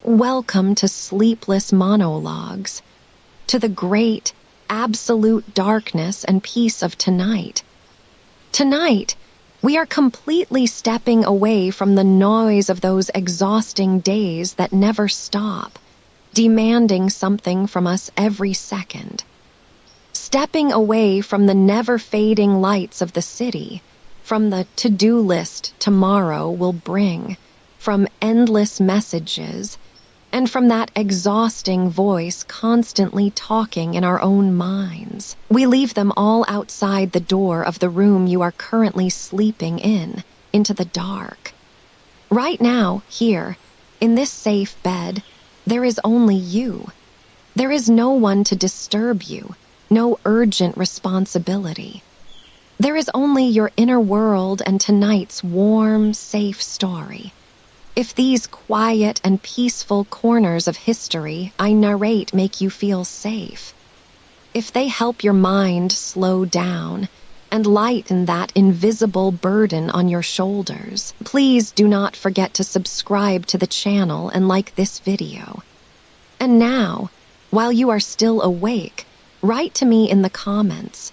Welcome to sleepless monologues, to the great, absolute darkness and peace of tonight. Tonight, we are completely stepping away from the noise of those exhausting days that never stop, demanding something from us every second. Stepping away from the never-fading lights of the city, from the to-do list tomorrow will bring, from endless messages, and from that exhausting voice constantly talking in our own minds. We leave them all outside the door of the room you are currently sleeping in, into the dark. Right now, here, in this safe bed, there is only you. There is no one to disturb you, no urgent responsibility. There is only your inner world and tonight's warm, safe story. If these quiet and peaceful corners of history I narrate make you feel safe, if they help your mind slow down and lighten that invisible burden on your shoulders, please do not forget to subscribe to the channel and like this video. And now, while you are still awake, write to me in the comments.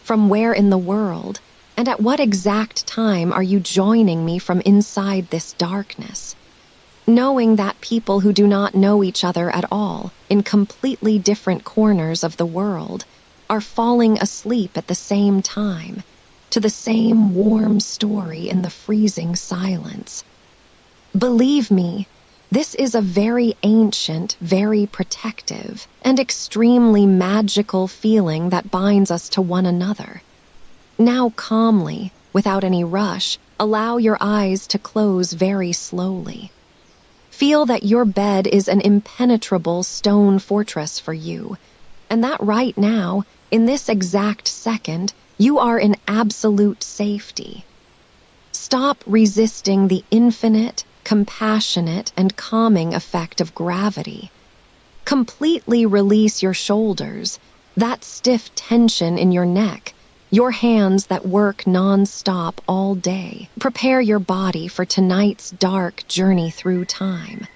From where in the world, and at what exact time are you joining me from inside this darkness? Knowing that people who do not know each other at all, in completely different corners of the world, are falling asleep at the same time, to the same warm story in the freezing silence. Believe me, this is a very ancient, very protective, and extremely magical feeling that binds us to one another. Now calmly, without any rush, allow your eyes to close very slowly. Feel that your bed is an impenetrable stone fortress for you, and that right now, in this exact second, you are in absolute safety. Stop resisting the infinite, compassionate, and calming effect of gravity. Completely release your shoulders, that stiff tension in your neck, your hands that work non-stop all day. Prepare your body for tonight's dark journey through time.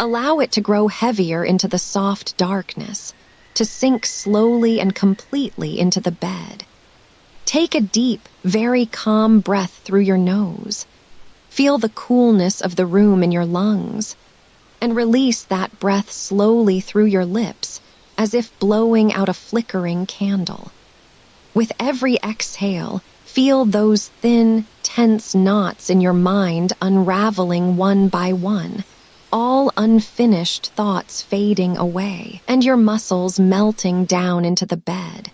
Allow it to grow heavier into the soft darkness, to sink slowly and completely into the bed. Take a deep, very calm breath through your nose. Feel the coolness of the room in your lungs, and release that breath slowly through your lips, as if blowing out a flickering candle. With every exhale, feel those thin, tense knots in your mind unraveling one by one, all unfinished thoughts fading away, and your muscles melting down into the bed.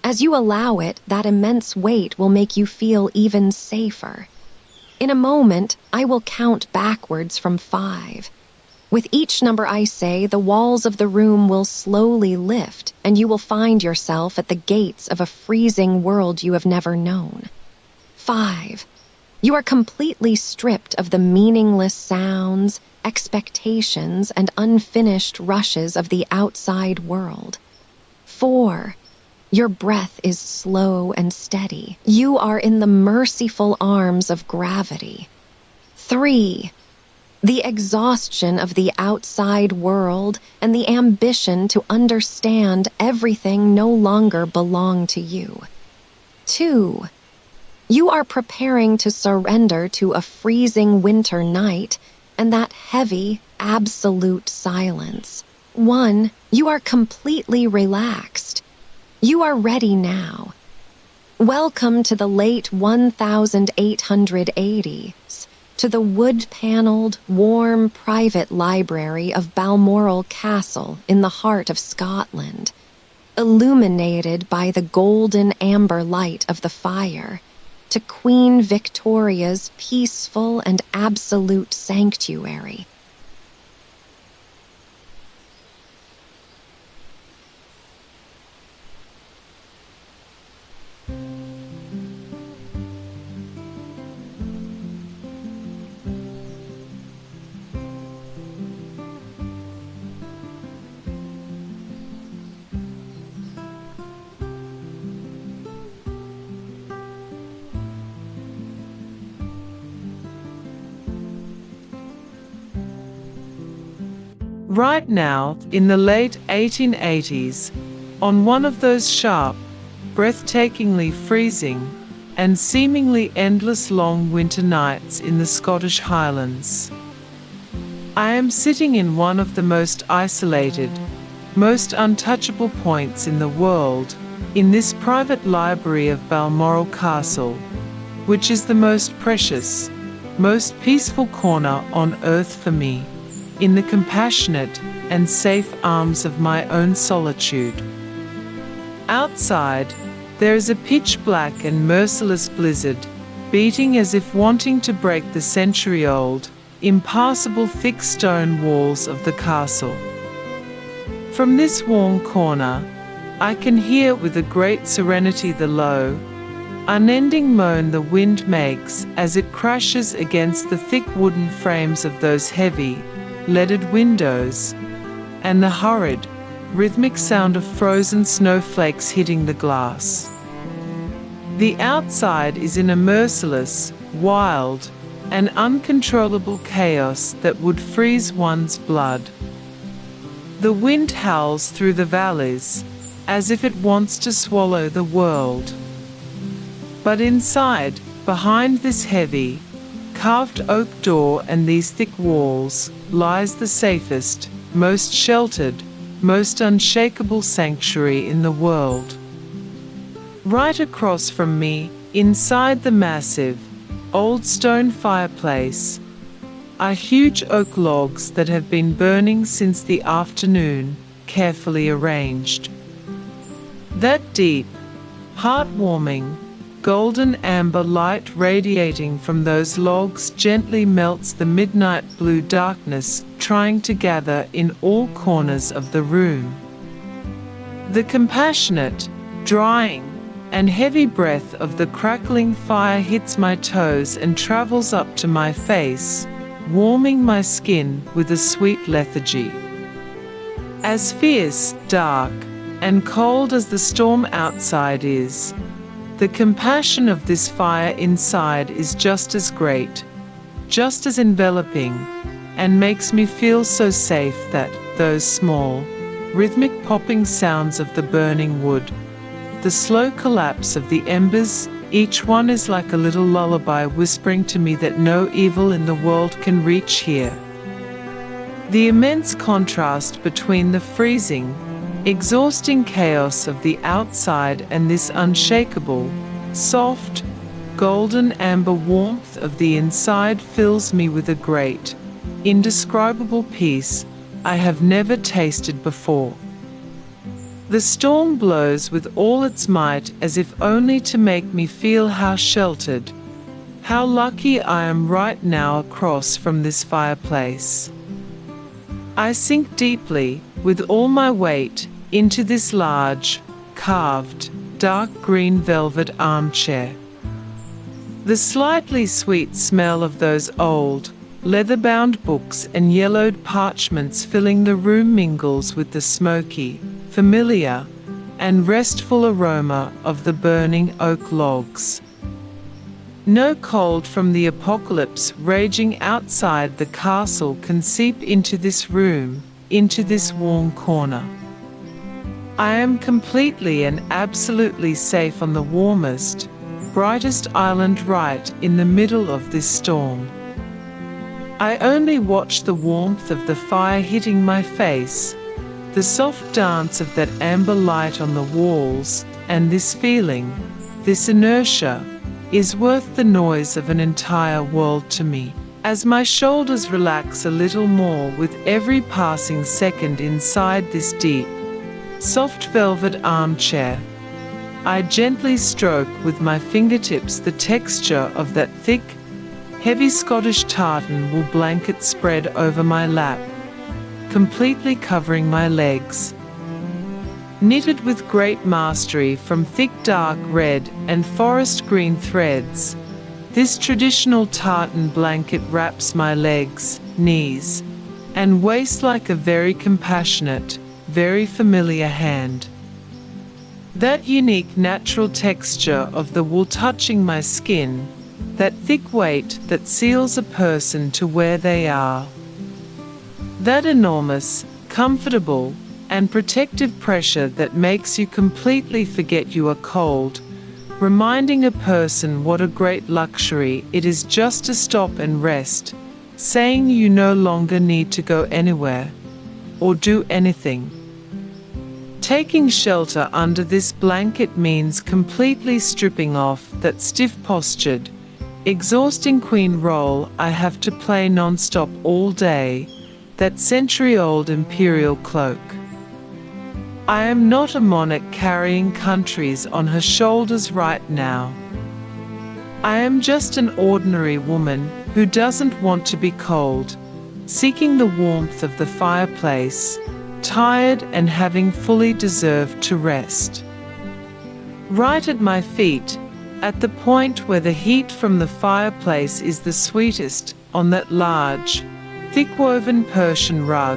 As you allow it, that immense weight will make you feel even safer. In a moment, I will count backwards from 5. With each number I say, the walls of the room will slowly lift, and you will find yourself at the gates of a freezing world you have never known. 5. You are completely stripped of the meaningless sounds, expectations, and unfinished rushes of the outside world. 4. Your breath is slow and steady. You are in the merciful arms of gravity. 3. The exhaustion of the outside world and the ambition to understand everything no longer belong to you. 2. You are preparing to surrender to a freezing winter night and that heavy, absolute silence. 1. You are completely relaxed. You are ready now. Welcome to the late 1880s. To the wood-paneled, warm, private library of Balmoral Castle in the heart of Scotland, illuminated by the golden amber light of the fire, to Queen Victoria's peaceful and absolute sanctuary. Right now, in the late 1880s, on one of those sharp, breathtakingly freezing, and seemingly endless long winter nights in the Scottish Highlands, I am sitting in one of the most isolated, most untouchable points in the world, in this private library of Balmoral Castle, which is the most precious, most peaceful corner on earth for me, in the compassionate and safe arms of my own solitude. Outside, there is a pitch-black and merciless blizzard, beating as if wanting to break the century-old, impassable thick stone walls of the castle. From this warm corner, I can hear with a great serenity the low, unending moan the wind makes as it crashes against the thick wooden frames of those heavy, leaded windows, and the hurried, rhythmic sound of frozen snowflakes hitting the glass. The outside is in a merciless, wild, and uncontrollable chaos that would freeze one's blood. The wind howls through the valleys, as if it wants to swallow the world. But inside, behind this heavy, carved oak door and these thick walls, lies the safest, most sheltered, most unshakable sanctuary in the world. Right across from me, inside the massive, old stone fireplace, are huge oak logs that have been burning since the afternoon, carefully arranged. That deep, heartwarming, golden amber light radiating from those logs gently melts the midnight blue darkness trying to gather in all corners of the room. The compassionate, drying, and heavy breath of the crackling fire hits my toes and travels up to my face, warming my skin with a sweet lethargy. As fierce, dark, and cold as the storm outside is, the compassion of this fire inside is just as great, just as enveloping, and makes me feel so safe that those small, rhythmic popping sounds of the burning wood, the slow collapse of the embers, each one is like a little lullaby whispering to me that no evil in the world can reach here. The immense contrast between the freezing, exhausting chaos of the outside and this unshakable, soft, golden amber warmth of the inside fills me with a great, indescribable peace I have never tasted before. The storm blows with all its might as if only to make me feel how sheltered, how lucky I am right now across from this fireplace. I sink deeply, with all my weight, into this large, carved, dark green velvet armchair. The slightly sweet smell of those old, leather-bound books and yellowed parchments filling the room mingles with the smoky, familiar, and restful aroma of the burning oak logs. No cold from the apocalypse raging outside the castle can seep into this room, into this warm corner. I am completely and absolutely safe on the warmest, brightest island right in the middle of this storm. I only watch the warmth of the fire hitting my face, the soft dance of that amber light on the walls, and this feeling, this inertia, is worth the noise of an entire world to me. As my shoulders relax a little more with every passing second inside this deep, soft velvet armchair, I gently stroke with my fingertips the texture of that thick, heavy Scottish tartan wool blanket spread over my lap, completely covering my legs. Knitted with great mastery from thick dark red and forest green threads, this traditional tartan blanket wraps my legs, knees, and waist like a very compassionate, very familiar hand. That unique natural texture of the wool touching my skin, that thick weight that seals a person to where they are. That enormous, comfortable, and protective pressure that makes you completely forget you are cold, reminding a person what a great luxury it is just to stop and rest, saying you no longer need to go anywhere or do anything. Taking shelter under this blanket means completely stripping off that stiff-postured, exhausting queen role I have to play non-stop all day, that century-old imperial cloak. I am not a monarch carrying countries on her shoulders right now. I am just an ordinary woman who doesn't want to be cold, seeking the warmth of the fireplace, tired and having fully deserved to rest. Right at my feet, at the point where the heat from the fireplace is the sweetest, on that large, thick-woven Persian rug,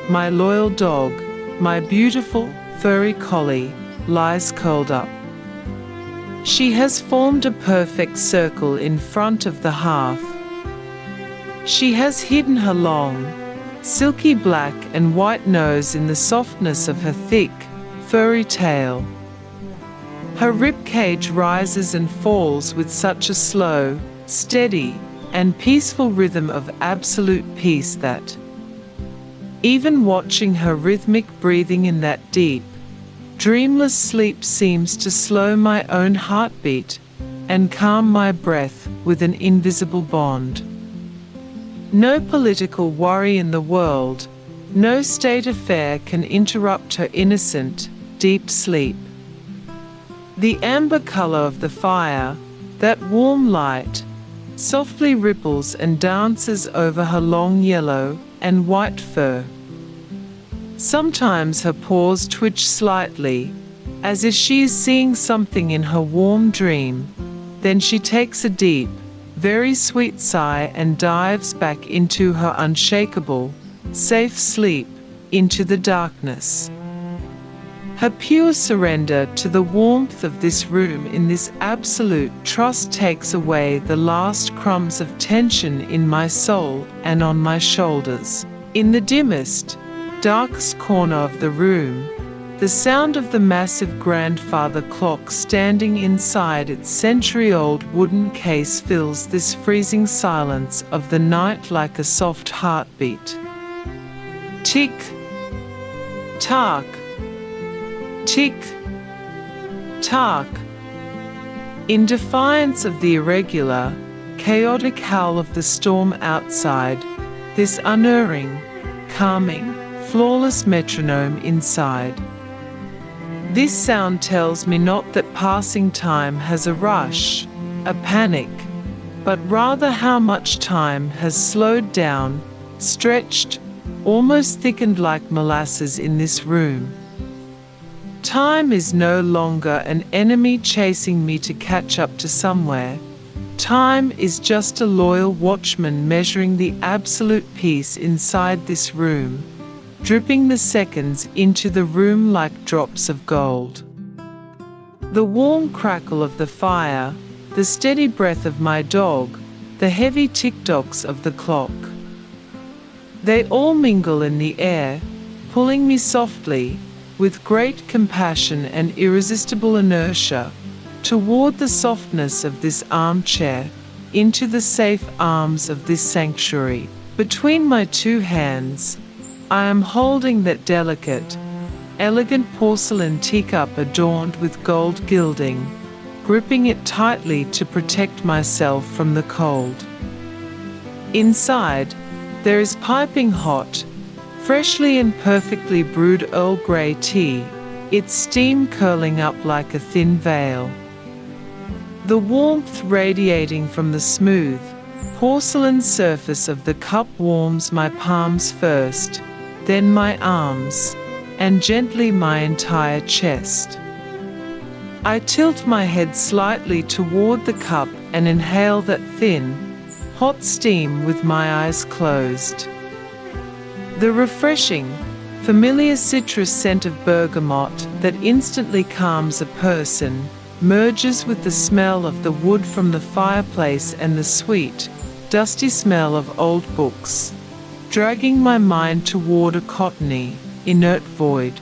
my loyal dog, my beautiful, furry collie, lies curled up. She has formed a perfect circle in front of the hearth. She has hidden her long, silky black and white nose in the softness of her thick, furry tail. Her rib cage rises and falls with such a slow, steady, and peaceful rhythm of absolute peace that, even watching her rhythmic breathing in that deep, dreamless sleep seems to slow my own heartbeat and calm my breath with an invisible bond. No political worry in the world, no state affair can interrupt her innocent, deep sleep. The amber color of the fire, that warm light, softly ripples and dances over her long yellow and white fur. Sometimes her paws twitch slightly, as if she is seeing something in her warm dream. Then she takes a deep, very sweet sigh and dives back into her unshakable, safe sleep, into the darkness. Her pure surrender to the warmth of this room in this absolute trust takes away the last crumbs of tension in my soul and on my shoulders. In the dimmest, darkest corner of the room, the sound of the massive grandfather clock standing inside its century-old wooden case fills this freezing silence of the night like a soft heartbeat. Tick, tock, tick, tock. In defiance of the irregular, chaotic howl of the storm outside, this unerring, calming, flawless metronome inside. This sound tells me not that passing time has a rush, a panic, but rather how much time has slowed down, stretched, almost thickened like molasses in this room. Time is no longer an enemy chasing me to catch up to somewhere. Time is just a loyal watchman measuring the absolute peace inside this room, dripping the seconds into the room like drops of gold. The warm crackle of the fire, the steady breath of my dog, the heavy tick-tocks of the clock. They all mingle in the air, pulling me softly, with great compassion and irresistible inertia, toward the softness of this armchair, into the safe arms of this sanctuary. Between my two hands, I am holding that delicate, elegant porcelain teacup adorned with gold gilding, gripping it tightly to protect myself from the cold. Inside, there is piping hot, freshly and perfectly brewed Earl Grey tea, its steam curling up like a thin veil. The warmth radiating from the smooth, porcelain surface of the cup warms my palms first, then my arms, and gently my entire chest. I tilt my head slightly toward the cup and inhale that thin, hot steam with my eyes closed. The refreshing, familiar citrus scent of bergamot that instantly calms a person merges with the smell of the wood from the fireplace and the sweet, dusty smell of old books, dragging my mind toward a cottony, inert void.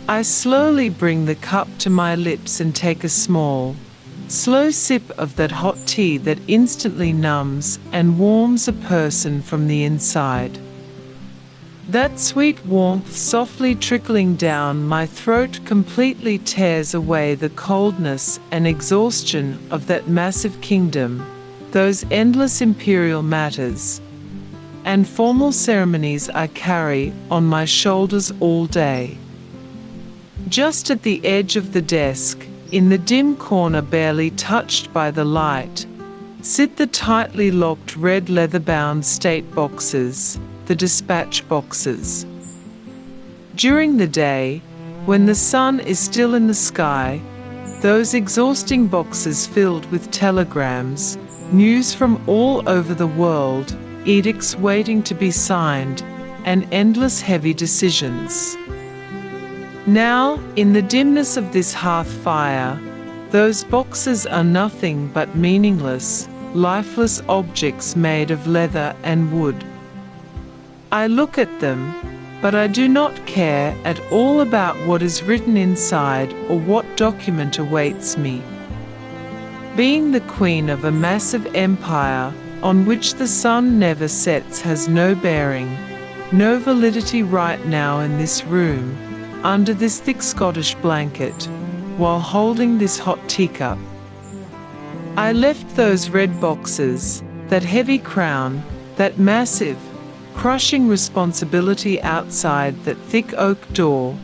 I slowly bring the cup to my lips and take a small, slow sip of that hot tea that instantly numbs and warms a person from the inside. That sweet warmth softly trickling down my throat completely tears away the coldness and exhaustion of that massive kingdom, those endless imperial matters and formal ceremonies I carry on my shoulders all day. Just at the edge of the desk, in the dim corner barely touched by the light, sit the tightly locked red leather-bound state boxes, the dispatch boxes. During the day, when the sun is still in the sky, those exhausting boxes filled with telegrams, news from all over the world, edicts waiting to be signed, and endless heavy decisions. Now, in the dimness of this hearth fire, those boxes are nothing but meaningless, lifeless objects made of leather and wood. I look at them, but I do not care at all about what is written inside or what document awaits me. Being the queen of a massive empire on which the sun never sets has no bearing, no validity right now in this room, under this thick Scottish blanket, while holding this hot teacup. I left those red boxes, that heavy crown, that massive, crushing responsibility outside that thick oak door,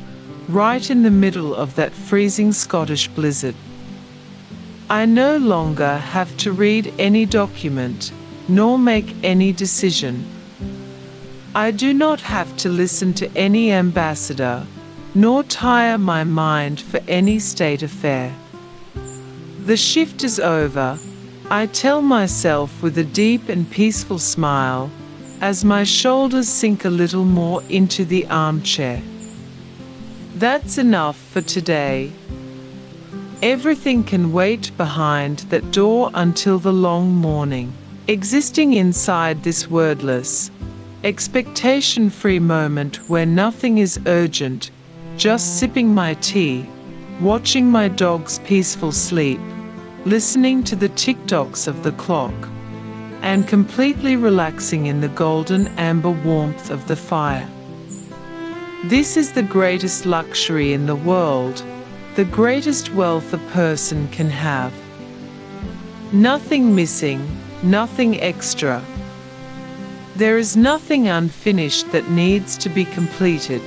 right in the middle of that freezing Scottish blizzard. I no longer have to read any document, nor make any decision. I do not have to listen to any ambassador, nor tire my mind for any state affair. The shift is over, I tell myself with a deep and peaceful smile, as my shoulders sink a little more into the armchair. That's enough for today. Everything can wait behind that door until the long morning. Existing inside this wordless, expectation-free moment where nothing is urgent, just sipping my tea, watching my dog's peaceful sleep, listening to the tick-tocks of the clock, and completely relaxing in the golden amber warmth of the fire. This is the greatest luxury in the world, the greatest wealth a person can have. Nothing missing, nothing extra. There is nothing unfinished that needs to be completed.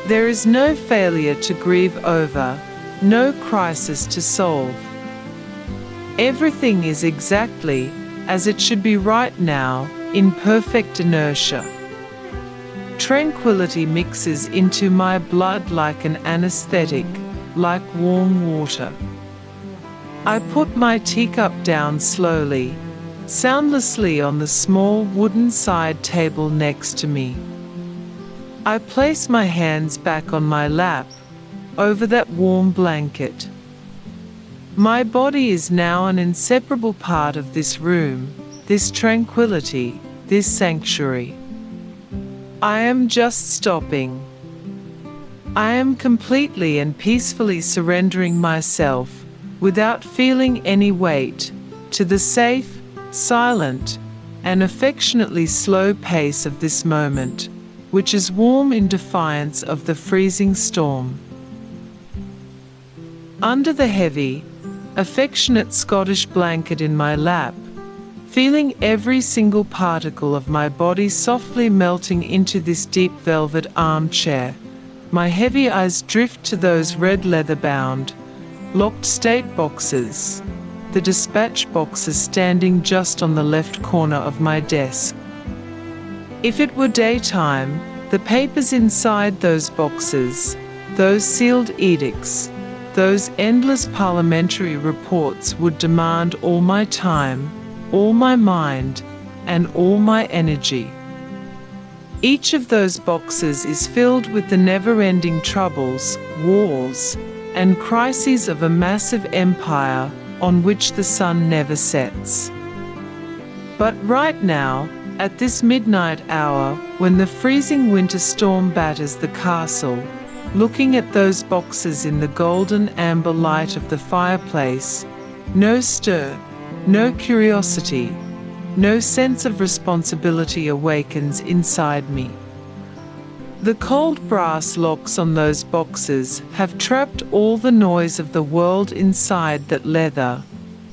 There is no failure to grieve over, no crisis to solve. Everything is exactly as it should be right now, in perfect inertia. Tranquility mixes into my blood like an anesthetic, like warm water. I put my teacup down slowly, soundlessly on the small wooden side table next to me. I place my hands back on my lap, over that warm blanket. My body is now an inseparable part of this room, this tranquility, this sanctuary. I am just stopping. I am completely and peacefully surrendering myself, without feeling any weight, to the safe, silent, and affectionately slow pace of this moment, which is warm in defiance of the freezing storm. Under the heavy, affectionate Scottish blanket in my lap, feeling every single particle of my body softly melting into this deep velvet armchair, my heavy eyes drift to those red leather-bound, locked state boxes, the dispatch boxes standing just on the left corner of my desk. If it were daytime, the papers inside those boxes, those sealed edicts, those endless parliamentary reports would demand all my time, all my mind, and all my energy. Each of those boxes is filled with the never-ending troubles, wars, and crises of a massive empire on which the sun never sets. But right now, At this midnight hour, when the freezing winter storm batters the castle, looking at those boxes in the golden amber light of the fireplace, no stir, no curiosity, no sense of responsibility awakens inside me. The cold brass locks on those boxes have trapped all the noise of the world inside that leather,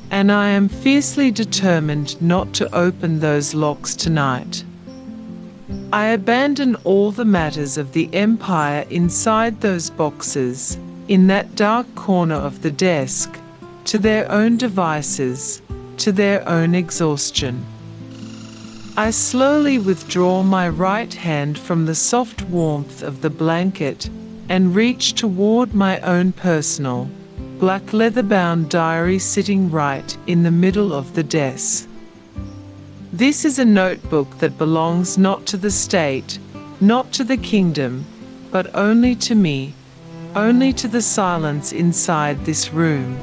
and I am fiercely determined not to open those locks tonight. I abandon all the matters of the empire inside those boxes, in that dark corner of the desk, to their own devices, to their own exhaustion. I slowly withdraw my right hand from the soft warmth of the blanket and reach toward my own personal, black leather-bound diary sitting right in the middle of the desk. This is a notebook that belongs not to the state, not to the kingdom, but only to me, only to the silence inside this room.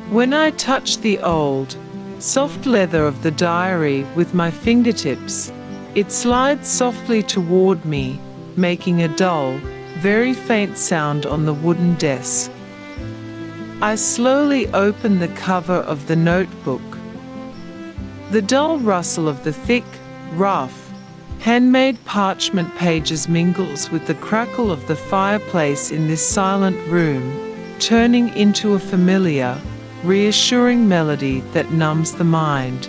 When I touch the old, soft leather of the diary with my fingertips, it slides softly toward me, making a dull, very faint sound on the wooden desk. I slowly open the cover of the notebook. The dull rustle of the thick, rough, handmade parchment pages mingles with the crackle of the fireplace in this silent room, turning into a familiar, reassuring melody that numbs the mind.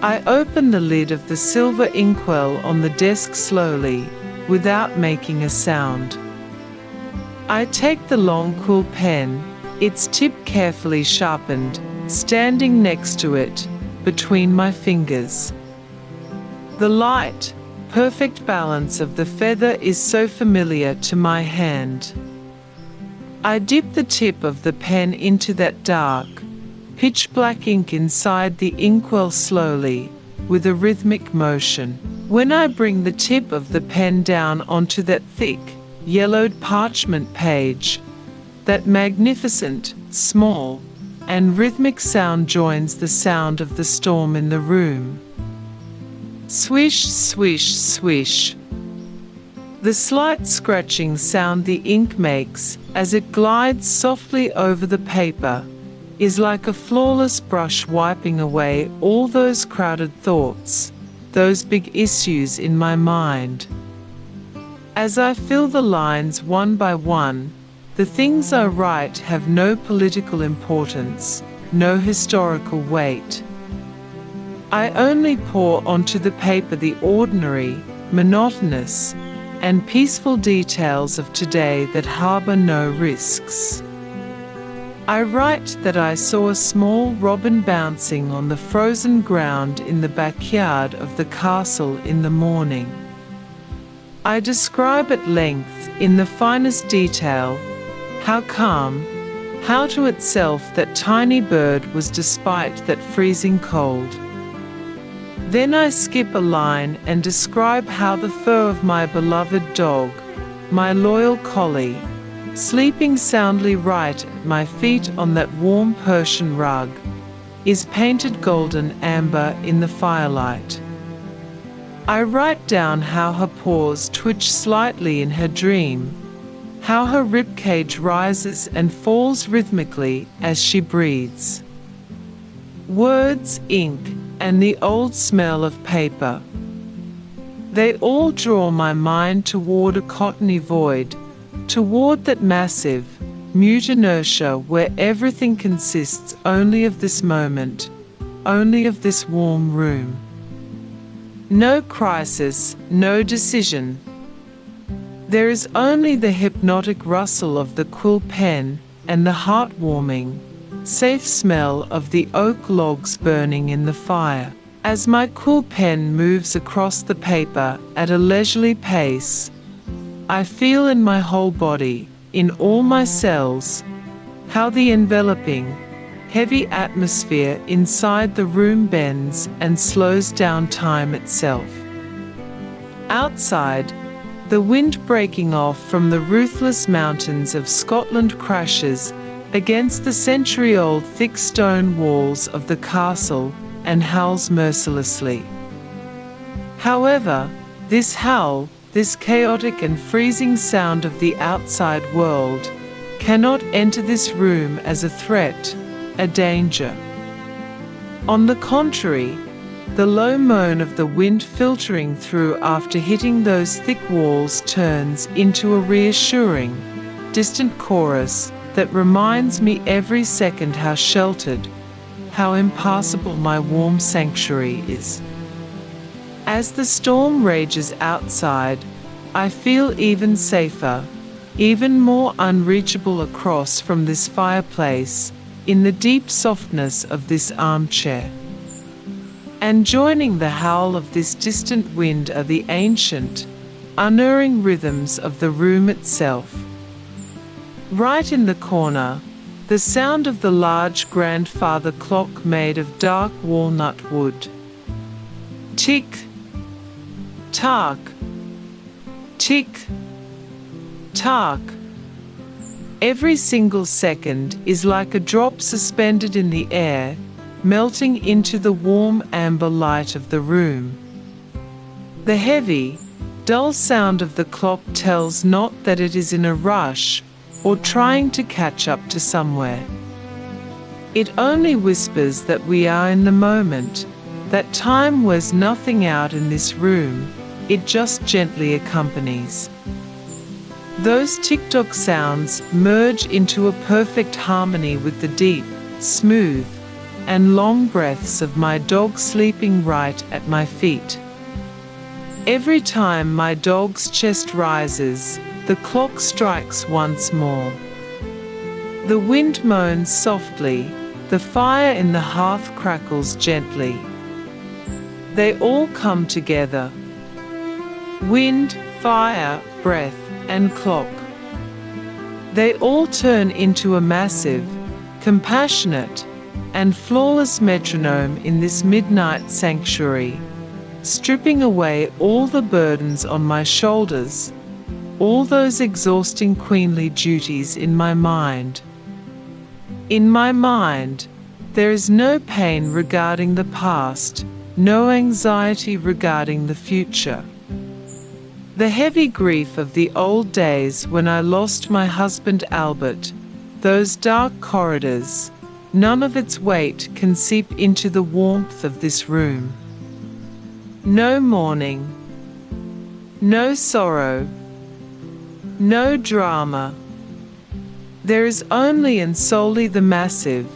I open the lid of the silver inkwell on the desk slowly, without making a sound. I take the long quill pen, its tip carefully sharpened, standing next to it, between my fingers. The light, perfect balance of the feather is so familiar to my hand. I dip the tip of the pen into that dark, pitch-black ink inside the inkwell slowly, with a rhythmic motion. When I bring the tip of the pen down onto that thick, yellowed parchment page, that magnificent, small, and rhythmic sound joins the sound of the storm in the room. Swish, swish, swish. The slight scratching sound the ink makes as it glides softly over the paper is like a flawless brush wiping away all those crowded thoughts, those big issues in my mind. As I fill the lines one by one, the things I write have no political importance, no historical weight. I only pour onto the paper the ordinary, monotonous, and peaceful details of today that harbor no risks. I write that I saw a small robin bouncing on the frozen ground in the backyard of the castle in the morning. I describe at length, in the finest detail, how calm, how to itself that tiny bird was despite that freezing cold. Then I skip a line and describe how the fur of my beloved dog, my loyal collie, sleeping soundly right at my feet on that warm Persian rug, is painted golden amber in the firelight. I write down how her paws twitch slightly in her dream, how her ribcage rises and falls rhythmically as she breathes. Words, ink, and the old smell of paper. They all draw my mind toward a cottony void, toward that massive, mute inertia where everything consists only of this moment, only of this warm room. No crisis, no decision. There is only the hypnotic rustle of the quill pen and the heartwarming, safe smell of the oak logs burning in the fire. As my quill pen moves across the paper at a leisurely pace, I feel in my whole body, in all my cells, how the enveloping, heavy atmosphere inside the room bends and slows down time itself. Outside, the wind breaking off from the ruthless mountains of Scotland crashes against the century-old thick stone walls of the castle and howls mercilessly. However, this howl, this chaotic and freezing sound of the outside world, cannot enter this room as a threat, a danger. On the contrary, the low moan of the wind filtering through after hitting those thick walls turns into a reassuring, distant chorus that reminds me every second how sheltered, how impassable my warm sanctuary is. As the storm rages outside, I feel even safer, even more unreachable across from this fireplace, in the deep softness of this armchair. And joining the howl of this distant wind are the ancient, unerring rhythms of the room itself. Right in the corner, the sound of the large grandfather clock made of dark walnut wood. Tick, tock, tick, tock. Every single second is like a drop suspended in the air, melting into the warm amber light of the room. The heavy, dull sound of the clock tells not that it is in a rush or trying to catch up to somewhere. It only whispers that we are in the moment, that time wears nothing out in this room, it just gently accompanies. Those tick-tock sounds merge into a perfect harmony with the deep, smooth, and long breaths of my dog sleeping right at my feet. Every time my dog's chest rises, the clock strikes once more. The wind moans softly, the fire in the hearth crackles gently. They all come together. Wind, fire, breath, and clock. They all turn into a massive, compassionate, and flawless metronome in this midnight sanctuary, stripping away all the burdens on my shoulders, all those exhausting queenly duties in my mind. In my mind, there is no pain regarding the past, no anxiety regarding the future. The heavy grief of the old days when I lost my husband Albert, those dark corridors, none of its weight can seep into the warmth of this room. No mourning, no sorrow, no drama. There is only and solely the massive,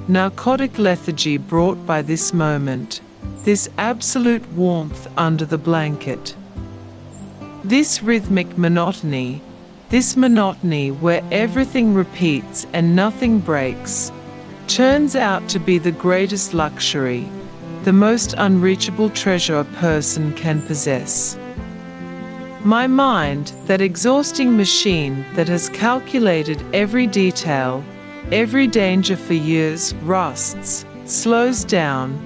narcotic lethargy brought by this moment, this absolute warmth under the blanket. This rhythmic monotony, this monotony where everything repeats and nothing breaks, turns out to be the greatest luxury, the most unreachable treasure a person can possess. My mind, that exhausting machine that has calculated every detail, every danger for years, rusts, slows down,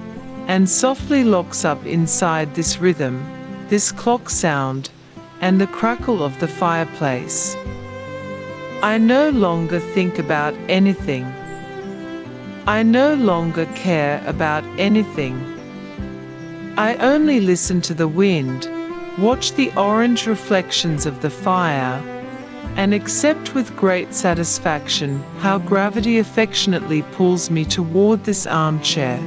and softly locks up inside this rhythm, this clock sound, and the crackle of the fireplace. I no longer think about anything. I no longer care about anything. I only listen to the wind, watch the orange reflections of the fire, and accept with great satisfaction how gravity affectionately pulls me toward this armchair,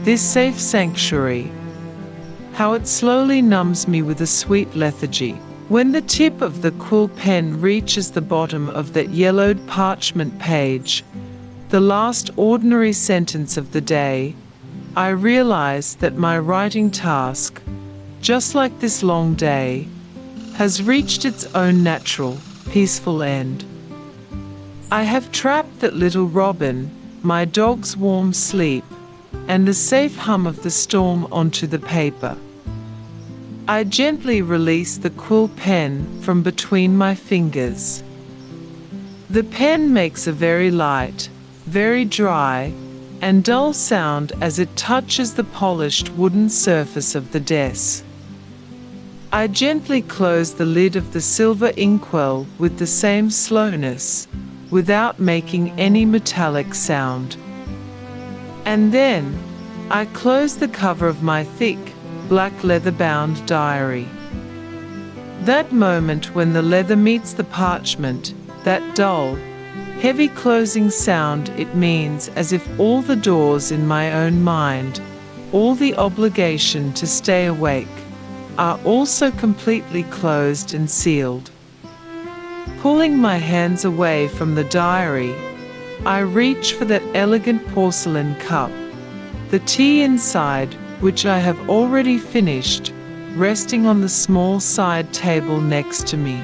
this safe sanctuary, how it slowly numbs me with a sweet lethargy. When the tip of the quill pen reaches the bottom of that yellowed parchment page, the last ordinary sentence of the day, I realize that my writing task, just like this long day, has reached its own natural, peaceful end. I have trapped that little robin, my dog's warm sleep, and the safe hum of the storm onto the paper. I gently release the quill pen from between my fingers. The pen makes a very light, very dry, and dull sound as it touches the polished wooden surface of the desk. I gently close the lid of the silver inkwell with the same slowness, without making any metallic sound. And then, I close the cover of my thick, black leather-bound diary. That moment when the leather meets the parchment, that dull, heavy closing sound, it means as if all the doors in my own mind, all the obligation to stay awake, are also completely closed and sealed. Pulling my hands away from the diary, I reach for that elegant porcelain cup, the tea inside, which I have already finished, resting on the small side table next to me.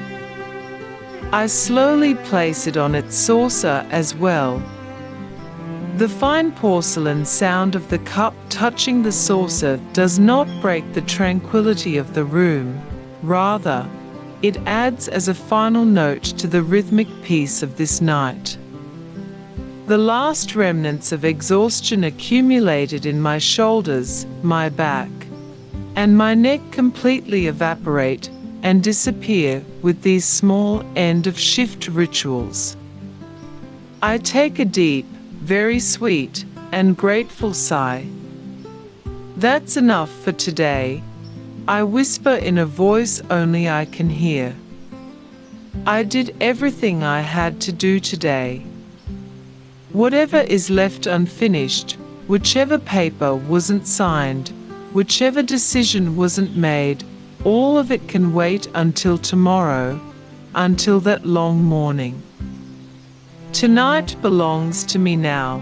I slowly place it on its saucer as well. The fine porcelain sound of the cup touching the saucer does not break the tranquility of the room. Rather, it adds as a final note to the rhythmic peace of this night. The last remnants of exhaustion accumulated in my shoulders, my back, and my neck completely evaporate and disappear with these small end-of-shift rituals. I take a deep, very sweet and grateful sigh. That's enough for today, I whisper in a voice only I can hear. I did everything I had to do today. Whatever is left unfinished, whichever paper wasn't signed, whichever decision wasn't made, all of it can wait until tomorrow, until that long morning. Tonight belongs to me now.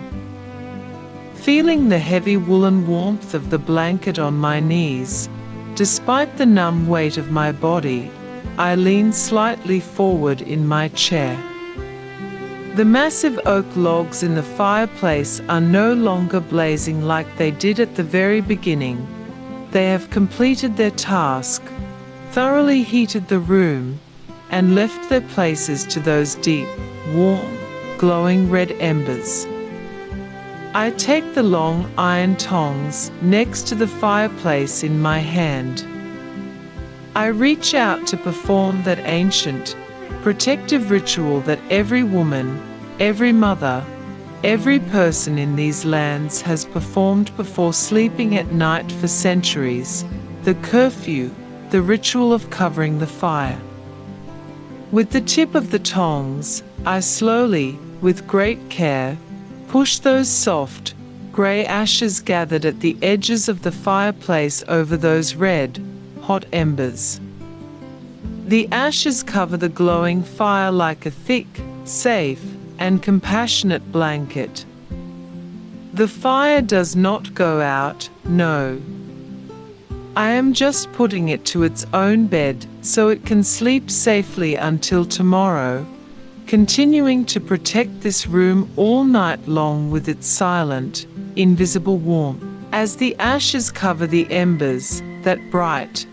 Feeling the heavy woolen warmth of the blanket on my knees, despite the numb weight of my body, I lean slightly forward in my chair. The massive oak logs in the fireplace are no longer blazing like they did at the very beginning. They have completed their task, thoroughly heated the room, and left their places to those deep, warm, glowing red embers. I take the long iron tongs next to the fireplace in my hand. I reach out to perform that ancient, protective ritual that every woman, every mother, every person in these lands has performed before sleeping at night for centuries, the curfew, the ritual of covering the fire. With the tip of the tongs, I slowly, with great care, push those soft, grey ashes gathered at the edges of the fireplace over those red, hot embers. The ashes cover the glowing fire like a thick, safe, and compassionate blanket. The fire does not go out, no. I am just putting it to its own bed so it can sleep safely until tomorrow, continuing to protect this room all night long with its silent, invisible warmth. As the ashes cover the embers, that bright,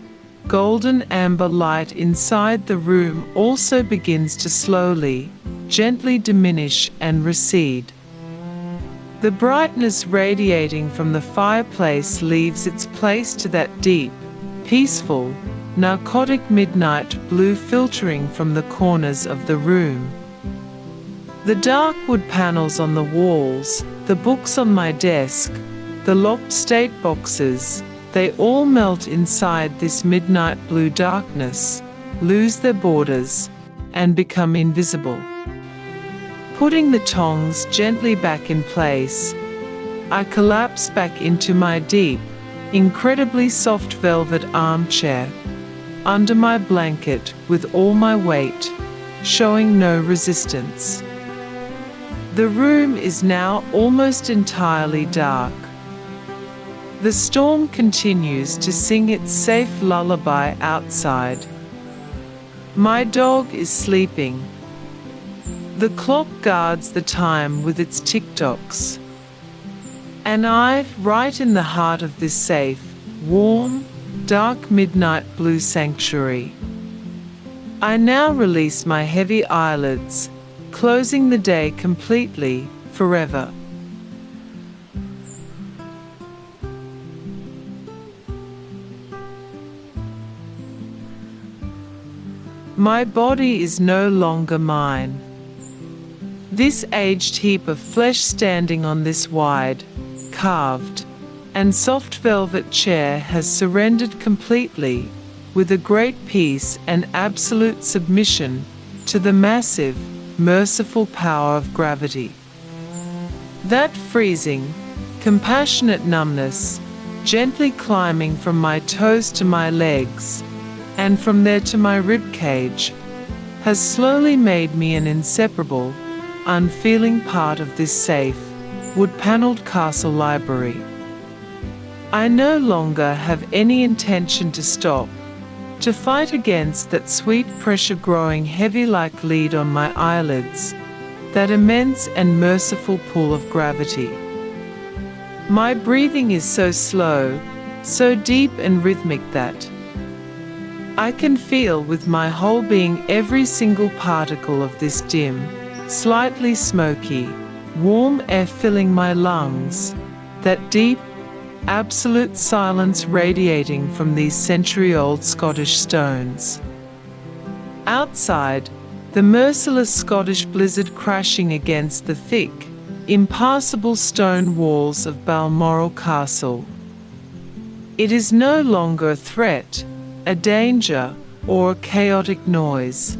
golden amber light inside the room also begins to slowly, gently diminish and recede. The brightness radiating from the fireplace leaves its place to that deep, peaceful, narcotic midnight blue filtering from the corners of the room. The dark wood panels on the walls, the books on my desk, the locked state boxes, they all melt inside this midnight blue darkness, lose their borders, and become invisible. Putting the tongs gently back in place, I collapse back into my deep, incredibly soft velvet armchair, under my blanket with all my weight, showing no resistance. The room is now almost entirely dark. The storm continues to sing its safe lullaby outside. My dog is sleeping. The clock guards the time with its tick-tocks. And I, right in the heart of this safe, warm, dark midnight blue sanctuary. I now release my heavy eyelids, closing the day completely, forever. My body is no longer mine. This aged heap of flesh standing on this wide, carved, and soft velvet chair has surrendered completely, with a great peace and absolute submission to the massive, merciful power of gravity. That freezing, compassionate numbness, gently climbing from my toes to my legs, and from there to my rib cage, has slowly made me an inseparable, unfeeling part of this safe, wood-panelled castle library. I no longer have any intention to stop, to fight against that sweet pressure growing heavy like lead on my eyelids, that immense and merciful pull of gravity. My breathing is so slow, so deep and rhythmic that I can feel with my whole being every single particle of this dim, slightly smoky, warm air filling my lungs, that deep, absolute silence radiating from these century-old Scottish stones. Outside, the merciless Scottish blizzard crashing against the thick, impassable stone walls of Balmoral Castle. It is no longer a threat, a danger, or a chaotic noise.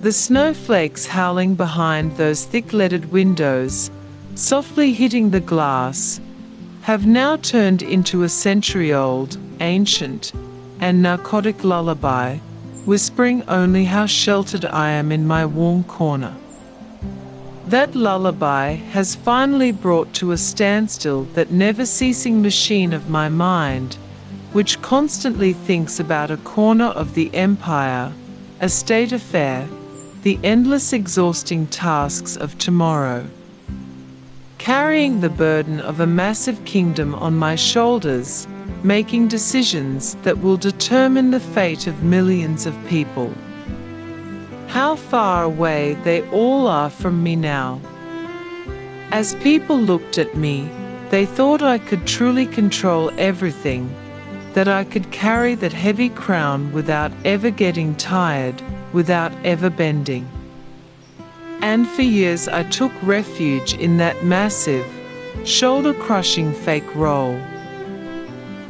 The snowflakes howling behind those thick-leaded windows, softly hitting the glass, have now turned into a century-old, ancient, and narcotic lullaby, whispering only how sheltered I am in my warm corner. That lullaby has finally brought to a standstill that never-ceasing machine of my mind, which constantly thinks about a corner of the empire, a state affair, the endless exhausting tasks of tomorrow. Carrying the burden of a massive kingdom on my shoulders, making decisions that will determine the fate of millions of people. How far away they all are from me now. As people looked at me, they thought I could truly control everything, that I could carry that heavy crown without ever getting tired, without ever bending. And for years I took refuge in that massive, shoulder-crushing fake role.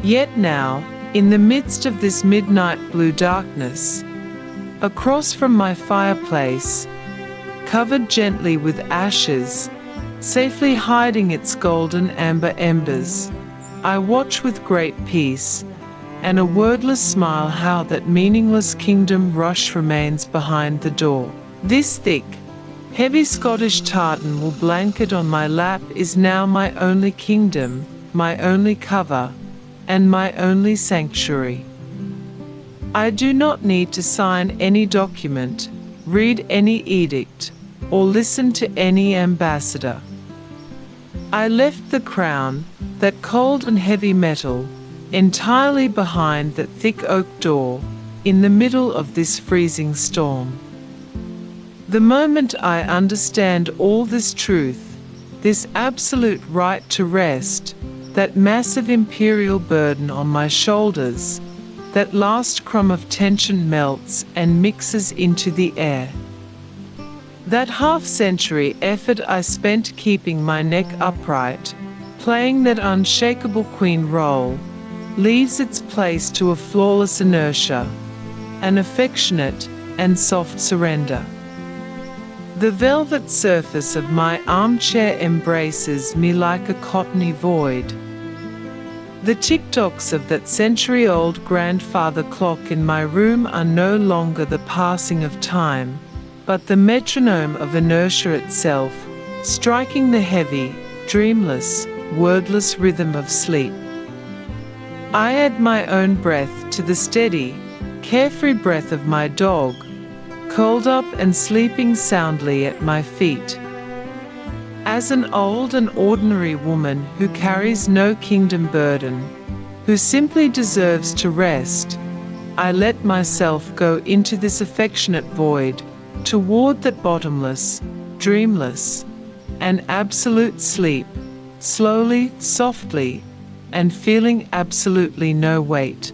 Yet now, in the midst of this midnight blue darkness, across from my fireplace, covered gently with ashes, safely hiding its golden amber embers, I watch with great peace, and a wordless smile how that meaningless kingdom rush remains behind the door. This thick, heavy Scottish tartan wool blanket on my lap is now my only kingdom, my only cover, and my only sanctuary. I do not need to sign any document, read any edict, or listen to any ambassador. I left the crown, that cold and heavy metal, entirely behind that thick oak door, in the middle of this freezing storm. The moment I understand all this truth, this absolute right to rest, that massive imperial burden on my shoulders, that last crumb of tension melts and mixes into the air. That half-century effort I spent keeping my neck upright, playing that unshakable queen role, leaves its place to a flawless inertia, an affectionate and soft surrender. The velvet surface of my armchair embraces me like a cottony void. The tick-tocks of that century-old grandfather clock in my room are no longer the passing of time, but the metronome of inertia itself, striking the heavy, dreamless, wordless rhythm of sleep. I add my own breath to the steady, carefree breath of my dog, curled up and sleeping soundly at my feet. As an old and ordinary woman who carries no kingdom burden, who simply deserves to rest, I let myself go into this affectionate void, toward that bottomless, dreamless, and absolute sleep, slowly, softly, and feeling absolutely no weight.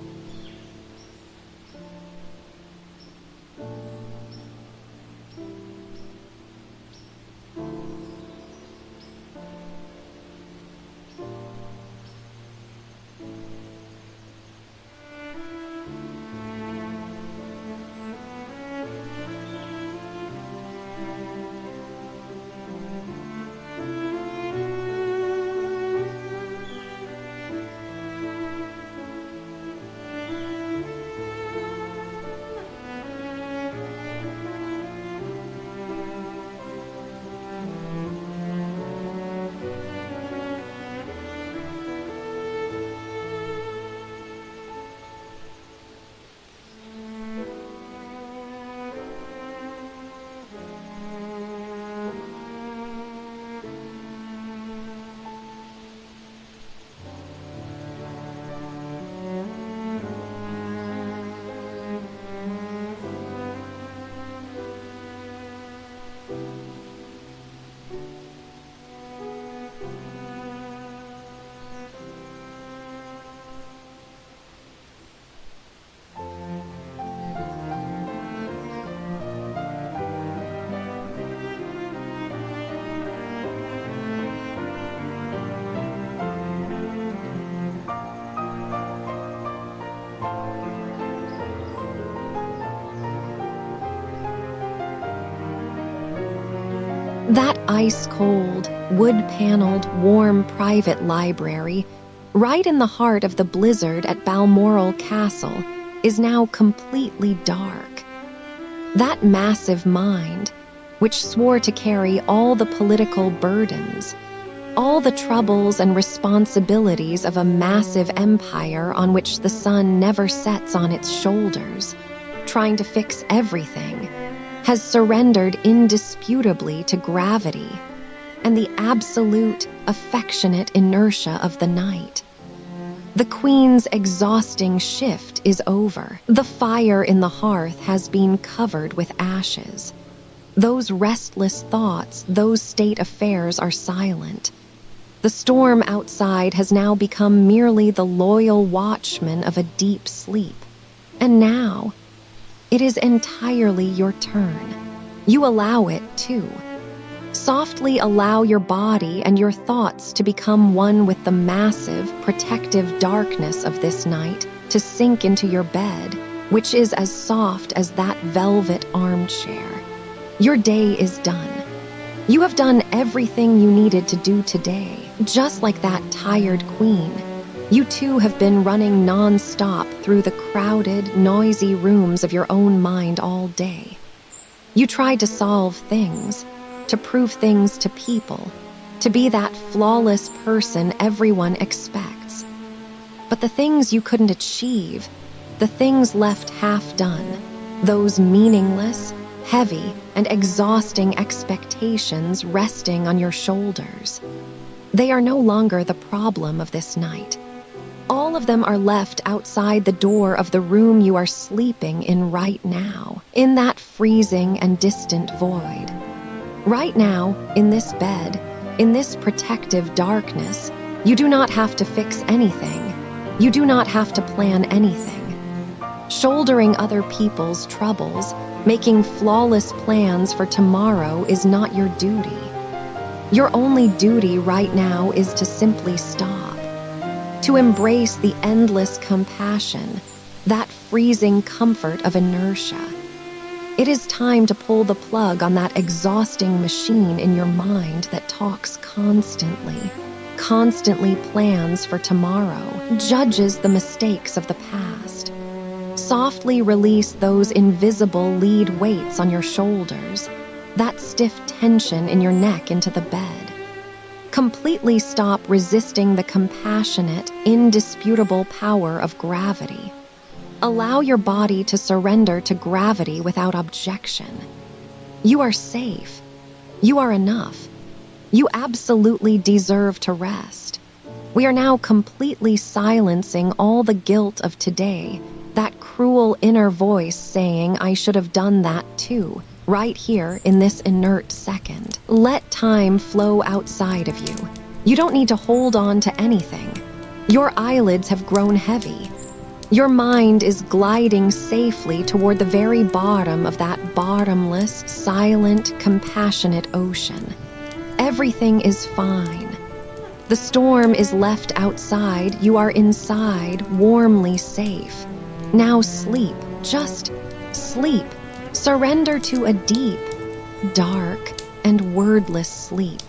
That ice-cold, wood-paneled, warm private library, right in the heart of the blizzard at Balmoral Castle, is now completely dark. That massive mind, which swore to carry all the political burdens, all the troubles and responsibilities of a massive empire on which the sun never sets on its shoulders, trying to fix everything, has surrendered indisputably to gravity and the absolute, affectionate inertia of the night. The Queen's exhausting shift is over. The fire in the hearth has been covered with ashes. Those restless thoughts, those state affairs are silent. The storm outside has now become merely the loyal watchman of a deep sleep. And now, it is entirely your turn. You allow it, too. Softly allow your body and your thoughts to become one with the massive, protective darkness of this night, to sink into your bed, which is as soft as that velvet armchair. Your day is done. You have done everything you needed to do today, just like that tired queen. You too have been running non-stop through the crowded, noisy rooms of your own mind all day. You tried to solve things, to prove things to people, to be that flawless person everyone expects. But the things you couldn't achieve, the things left half done, those meaningless, heavy, and exhausting expectations resting on your shoulders, they are no longer the problem of this night. All of them are left outside the door of the room you are sleeping in right now, in that freezing and distant void. Right now, in this bed, in this protective darkness, you do not have to fix anything. You do not have to plan anything. Shouldering other people's troubles, making flawless plans for tomorrow is not your duty. Your only duty right now is to simply stop, to embrace the endless compassion, that freezing comfort of inertia. It is time to pull the plug on that exhausting machine in your mind that talks constantly plans for tomorrow, judges the mistakes of the past. Softly release those invisible lead weights on your shoulders, that stiff tension in your neck into the bed. Completely stop resisting the compassionate, indisputable power of gravity. Allow your body to surrender to gravity without objection. You are safe. You are enough. You absolutely deserve to rest. We are now completely silencing all the guilt of today, that cruel inner voice saying, "I should have done that too," right here in this inert second. Let time flow outside of you. You don't need to hold on to anything. Your eyelids have grown heavy. Your mind is gliding safely toward the very bottom of that bottomless, silent, compassionate ocean. Everything is fine. The storm is left outside. You are inside, warmly safe. Now sleep, just sleep. Surrender to a deep, dark, and wordless sleep.